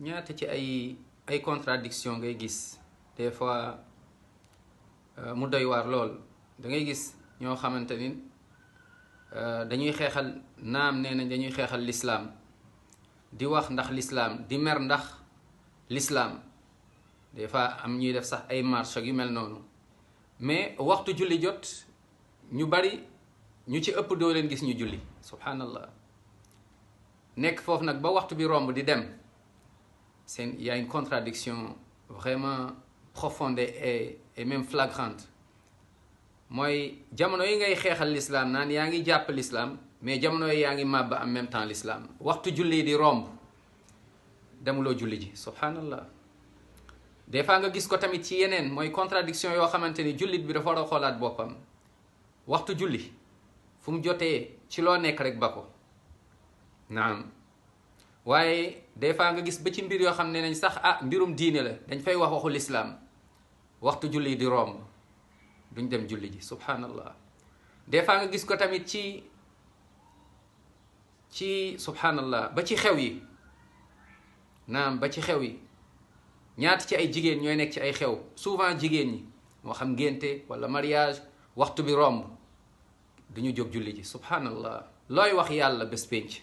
ñaata ci ay contradiction ngay gis des fois mu doy waar lool. da ngay gis ñoo xamante ni dañuy xeexal naam nee nañ dañuy xeexal l'islam di wax ndax l'islam di mer ndax l'islam des fois am ñuy def sax ay marche ak yu mel noonu mais waxtu julli jot ñu bari ñu ci ëpp doo leen gis ñu julli subhanallah. nekk foofu nag ba waxtu bi romb di dem seen y a une contradiction vraiment profonde et même flagrante. mooy jamono yi ngay xeexal l'islam naan yaa ngi jàpp l'islam mais jamono yi yaa ngi màbb en même temps l'islam waxtu julli di romb demuloo julli ji subhanallah. des fois nga gis ko tamit ci yeneen mooy contradiction yoo xamante ni jullit bi dafa war a xoolaat boppam. waxtu julli fu mu jotee ci loo nekk rek ba ko naam waaye des fois nga gis ba ci mbir yoo xam ne nañ sax mbirum diine la dañ fay wax waxu l'islam waxtu julli di romb duñ dem julli ji subhanallah. des fois nga gis ko tamit ci subhanallah ba ci xew yi naam ba ci xew yi ñaata ci ay jigéen ñooy nekk ci ay xew souvent jigéen ñi moo xam ngénte wala mariage waxtu bi romb duñu jóg julli ji subhanallah. looy wax yàlla bés pénc